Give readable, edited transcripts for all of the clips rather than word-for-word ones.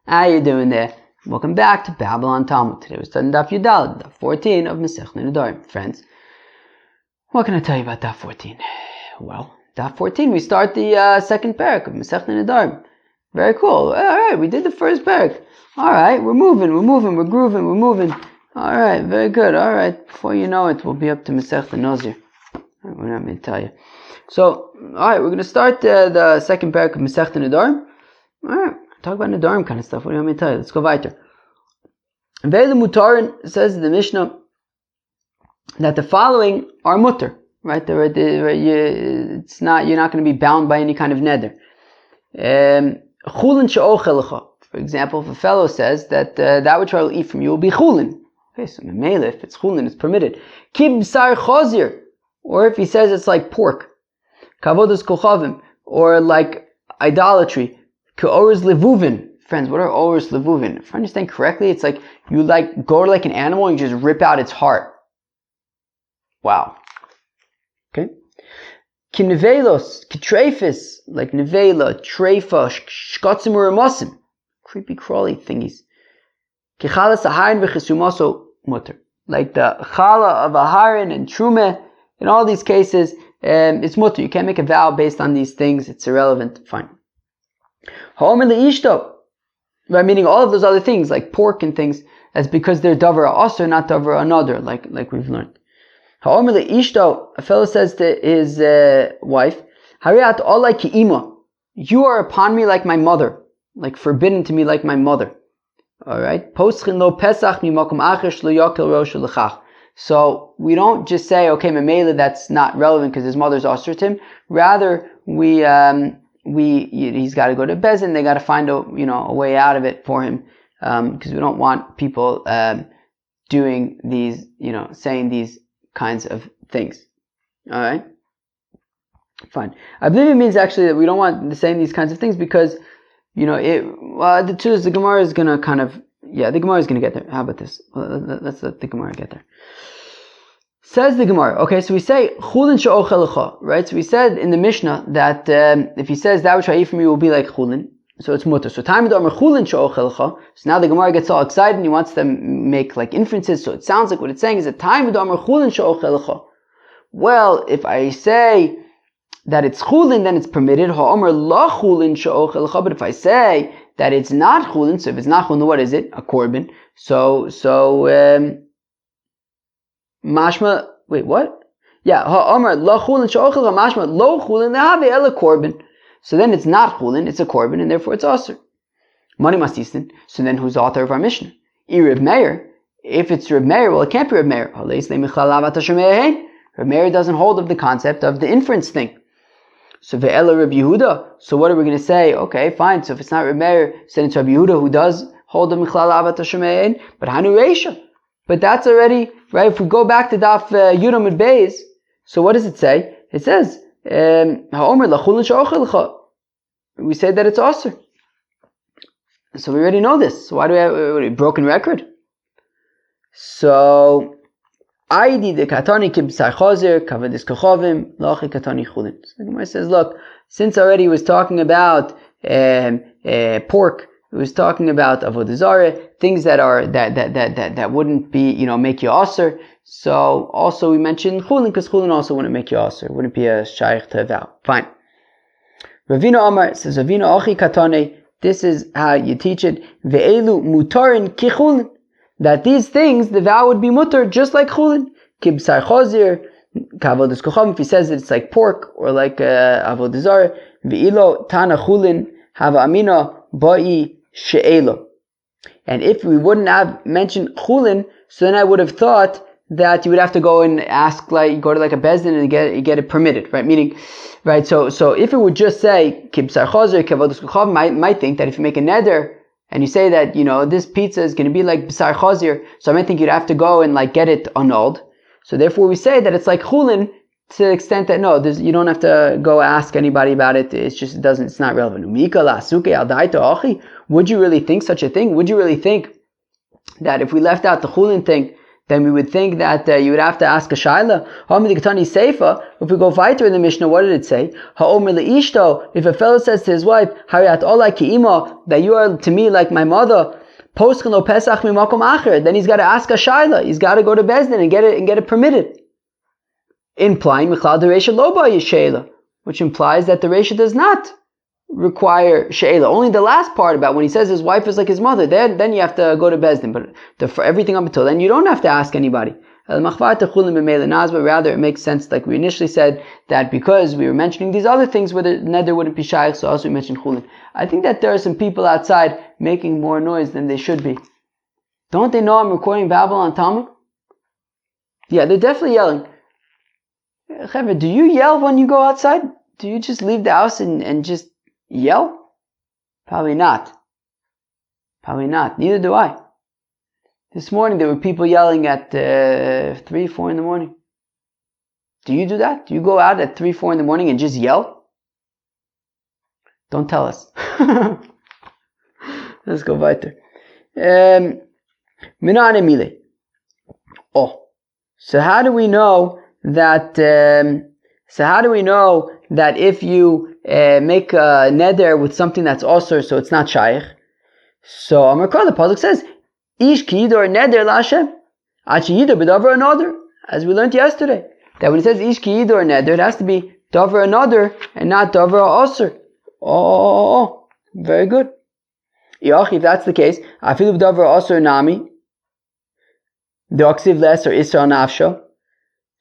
How you doing there? Welcome back to Babylon Talmud. Today we're studying Daf Yudalad, Daf 14 of Masechet Nedarim. Friends, what can I tell you about Daf 14? Well, Daf 14, we start the second parak of Masechet Nedarim. Very cool. Alright, we did the first parak. Alright, we're moving, we're grooving, we're moving. Alright, very good. Alright, before you know it, we'll be up to Masechet Nozir. What am I going to tell you? So, alright, we're going to start the second parak of Masechet Nedarim. Alright. Talk about Nedarim kind of stuff. What do you want me to tell you? Let's go weiter. Ve'elu mutarin, says the Mishnah that the following are mutter, right? It's not, you're not going to be bound by any kind of neder. Chulin she'ochelecha. For example, if a fellow says that that which I will eat from you will be chulin. Okay, so memele, if it's chulin, it's permitted. Kib sar chazir, or if he says it's like pork, kavodas kochavim, or like idolatry. K'oris levuvin. Friends, what are oris levuvin? If I understand correctly, it's like you like go to like an animal and you just rip out its heart. Wow. Okay. Kinevelos, kitrefis, like nevela, trefa, shkotzim uramosim. Creepy crawly thingies. Kichalas aharin v'chesumoso mutter. Like the chala of aharin and trume, in all these cases, it's mutter. You can't make a vow based on these things. It's irrelevant. Fine. Ha'omer le'ishto, right? Meaning all of those other things like pork and things, that's because they're davar also, not davar another, like we've learned. Ha'omer le'ishto, a fellow says to his wife, Hariat olai ki'ima, you are upon me like my mother, like forbidden to me like my mother. All right. Poschin lo pesach mimakom achish lo yokel rosh lechach. So we don't just say, okay, memela, that's not relevant because his mother's osir to him. Rather, he's got to go to Bezin. They got to find a way out of it for him, because we don't want people doing these, saying these kinds of things. All right, fine. I believe it means actually that we don't want saying these kinds of things because, the truth is the Gemara is gonna the Gemara is gonna get there. How about this? Let's let the Gemara get there. Says the Gemara, okay, so we say, chulin she'ochelecha, right? So we said in the Mishnah that if he says that which I eat from you will be like chulin, so it's mutter. So time of chulin she'ochelecha, so now the Gemara gets all excited and he wants to make like inferences, so it sounds like what it's saying is that time of chulin she'ochelecha. Well, if I say that it's chulin, then it's permitted, ha'omer la chulin she'ochelecha, but if I say that it's not chulin, so if it's not chulin, what is it? A korban. Mashma, wait, what? Yeah, ha'amar lo chulin she'ochel mashma lo chulin lehave ela korban. So then it's not chulin, it's a korban, and therefore it's aser. Mani masistin. So then who's the author of our Mishnah? Reb Meir. If it's Reb Meir, well, it can't be Reb Meir. Reb Meir doesn't hold of the concept of the inference thing. So ve'ela Reb Yehuda. So what are we going to say? Okay, fine. So if it's not Reb Meir, then it's Reb Yehuda who does hold of michlal avat hashemein. But hanu reisha. But that's already, right? If we go back to Daf Yudam and Beis, so what does it say? It says, Ha'omer lachulin she'ochelecha. We say that it's aser. So we already know this. So why do we have a broken record? So, Aidi de katani kibsar chazer, kavadis kachavim, lachi katani chulin. So the Gemara says, look, since already he was talking about pork, it was talking about avodah zarah, things that wouldn't be, make you aser. So also we mentioned chulin, because chulin also wouldn't make you aser. It wouldn't be a shaykh to a vow. Fine. Ravina Amar says, Ravina achi katane, this is how you teach it. Ve'elu mutarin ki chulin. That these things, the vow would be mutar, just like chulin. Kibsar chazir, kavodas kocham, if he says it's like pork, or like avodah zarah. Ve'ilo tana chulin, hava amina, ba'i, she'elo. And if we wouldn't have mentioned chulin, so then I would have thought that you would have to go and ask, like, go to like a bezdin and get it permitted, right? Meaning, right? So if it would just say kibsar chazer kavodas kochav, might think that if you make a neder and you say that this pizza is going to be like b'sar chazer, so I might think you'd have to go and like get it annulled. So therefore we say that it's like chulin to the extent that no, you don't have to go ask anybody about it. It's not relevant. Would you really think such a thing? Would you really think that if we left out the chulin thing, then we would think that you would have to ask a shaila. If we go weiter in the Mishnah, what did it say? If a fellow says to his wife, that you are to me like my mother, then he's got to ask a shaila. He's got to go to Beis Din and get it permitted. Implying which implies that the Reisha does not require she'ela. Only the last part about when he says his wife is like his mother, then you have to go to Beis Din. But for everything up until then, you don't have to ask anybody. But rather it makes sense, like we initially said, that because we were mentioning these other things where the neder wouldn't be shaykh, so also we mentioned chulin. I think that there are some people outside making more noise than they should be. Don't they know I'm recording Babylon Talmud? Yeah, they're definitely yelling. Chevra, do you yell when you go outside? Do you just leave the house and just yell? Probably not. Neither do I. This morning there were people yelling at 3, 4 in the morning. Do you do that? Do you go out at 3, 4 in the morning and just yell? Don't tell us. Let's go weiter. So how do we know that if you make a neder with something that's also, so it's not shaykh? So Amar Kol, the pasuk says, Ish ki yidor neder l'Hashem, ad sheyidor b'davar another. As we learned yesterday, that when it says Ish ki yidor neder, it has to be davar another and not davar aser. Oh, very good. If that's the case, afilu b'davar aser nami, the oksiv les or isra nafsho.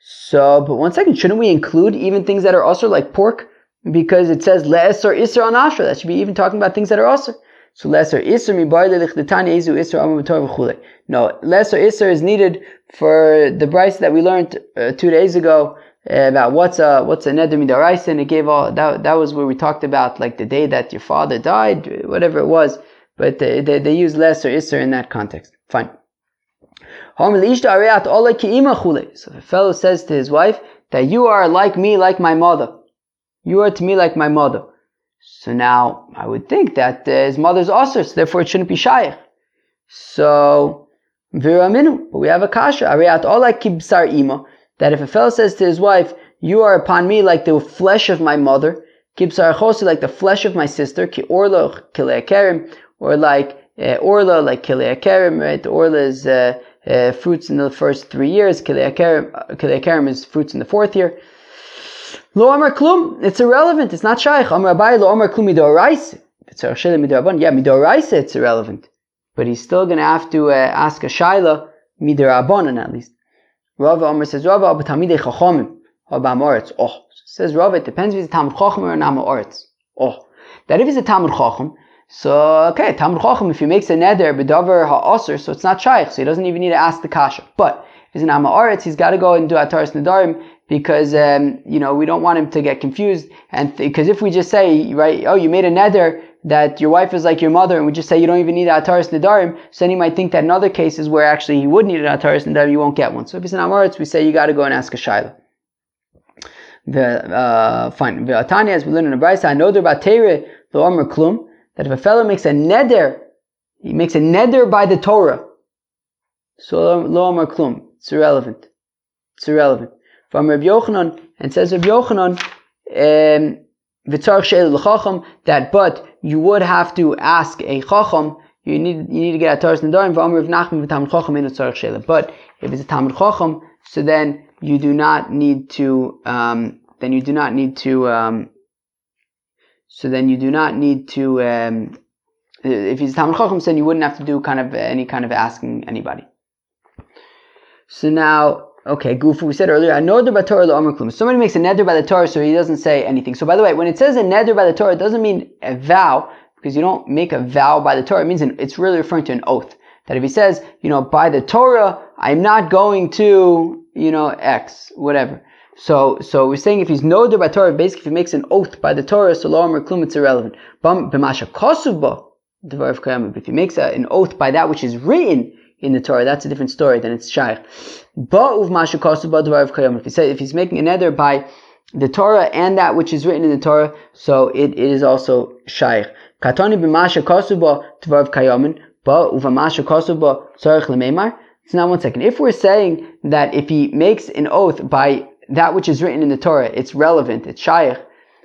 So, but one second, shouldn't we include even things that are aser like pork? Because it says les or isra nafsho. That should be even talking about things that are aser. So lesser isser mibarle lichdetani izu isser amator v'chule. No, lesser isser is needed for the brayso that we learned 2 days ago about what's a neder midaraisa, and it gave all that was where we talked about like the day that your father died, whatever it was. But they use lesser isser in that context. Fine. So the fellow says to his wife that you are like me, like my mother. You are to me like my mother. So now, I would think that his mother's also, so therefore it shouldn't be shaykh. So, viraminu, but we have a kasha. Ariyat ola kibsar ima, that if a fellow says to his wife, you are upon me like the flesh of my mother, kibsar chosi, like the flesh of my sister, ki orla kilei kerim, or like orla, like kilei kerim, right? Orla is fruits in the first 3 years, kilei kerim is fruits in the 4th year. Lo amar klum, it's irrelevant, it's not shaykh. Amar Abai lo amar klum midoraisa. It's midoraisa, it's irrelevant. But he's still going to have to ask a shaila, midorabanan at least. Rava Amar says, Rava abu tamidei chachamim, abu amoritz. Says Rava, it depends if he's a Talmud Chacham or an Amoritz. That if he's a Talmud Chacham, so okay, Talmud Chacham, if he makes a neder b'davar ha'asr, so it's not shaykh, so he doesn't even need to ask the kasha. But if he's an Amoritz, he's got to go and do ataras nedarim, because we don't want him to get confused, and because if we just say, right, you made a neder that your wife is like your mother, and we just say you don't even need ataras nedarim, so then he might think that in other cases where actually he would need an ataras nedarim, you won't get one. So if it's an Amoritz, we say you got to go and ask a shaila. Fine. Tanya, as we learn in the Brayso, I know there about Teire lo amar klum, that if a fellow makes a neder, he makes a neder by the Torah, so lo amar klum, it's irrelevant. From Rabbi Yochanan, and says Rabbi Yochanan, that but you would have to ask a chacham. You need to get a taras nedarim. But if it's a Talmud Chacham, so then you do not need to. If he's a Talmud Chacham, then you wouldn't have to do any kind of asking anybody. So now. Okay, Gufu, we said earlier, I know the Torah lo amar klum. Somebody makes a neder by the Torah, so he doesn't say anything. So by the way, when it says a neder by the Torah, it doesn't mean a vow, because you don't make a vow by the Torah. It means it's really referring to an oath. That if he says, by the Torah, I'm not going to, X, whatever. So we're saying if he's neder by Torah, basically if he makes an oath by the Torah, so lo amar klum, it's irrelevant. If he makes an oath by that which is written in the Torah, that's a different story, then it's shaykh. If he's making a neder by the Torah and that which is written in the Torah, so it is also shaykh. So now 1 second. If we're saying that if he makes an oath by that which is written in the Torah, it's relevant, it's shaykh,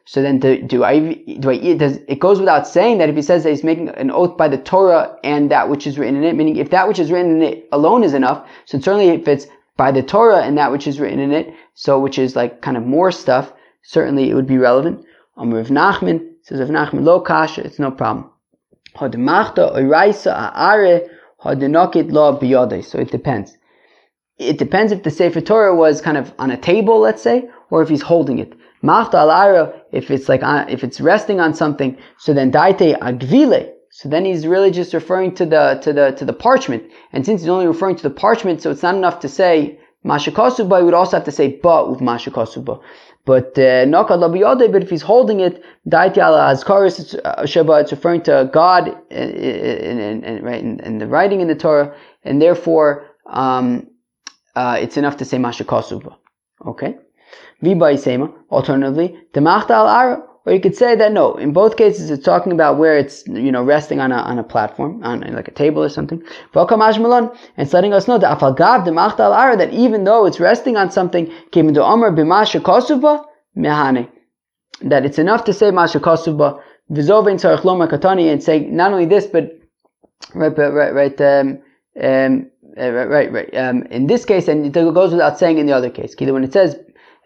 so then it goes without saying that if he says that he's making an oath by the Torah and that which is written in it, meaning if that which is written in it alone is enough, so certainly if it's by the Torah and that which is written in it, so which is like kind of more stuff, certainly it would be relevant. Rav Nachman says, Rav Nachman, lo kasha, it's no problem. So it depends. It depends if the Sefer Torah was kind of on a table, let's say, or if he's holding it. If it's like if it's resting on something, so then daite agvile. So then he's really just referring to the parchment. And since he's only referring to the parchment, so it's not enough to say mashakasuba. He would also have to say ba uv mashakasuba. But but if he's holding it, daite ala azkaris sheba, it's referring to God and the writing in the Torah, and therefore it's enough to say mashakasuba. Okay. Alternatively, or you could say that no, in both cases it's talking about where it's resting on a platform, on like a table or something. And it's letting us know that even though it's resting on something, that it's enough to say mashakasuba, and say not only this, but in this case, and it goes without saying in the other case. When it says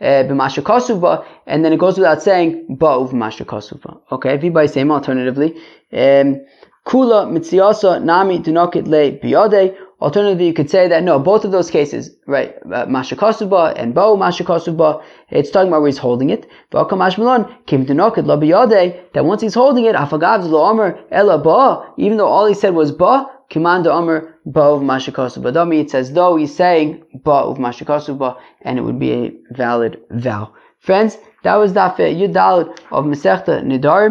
b'mashakasuba, and then it goes without saying ba'uv mashakasuba. Okay, everybody same alternatively. Kula mitziasa nami dunokit le biyade. Alternatively, you could say that no, both of those cases, right, mashakasuba and ba'uv mashakasuba, it's talking about where he's holding it. V'akam ashmalon kim dunokit la biyade, that once he's holding it, afagav lo amar ela ba, even though all he said was ba, Kimanda Amr Ba of Mashakasuba. Dami, it says though he's saying Ba of Mashakasuba, and it would be a valid vow. Friends, that was Daf Yud Daled of Masechta Nedarim.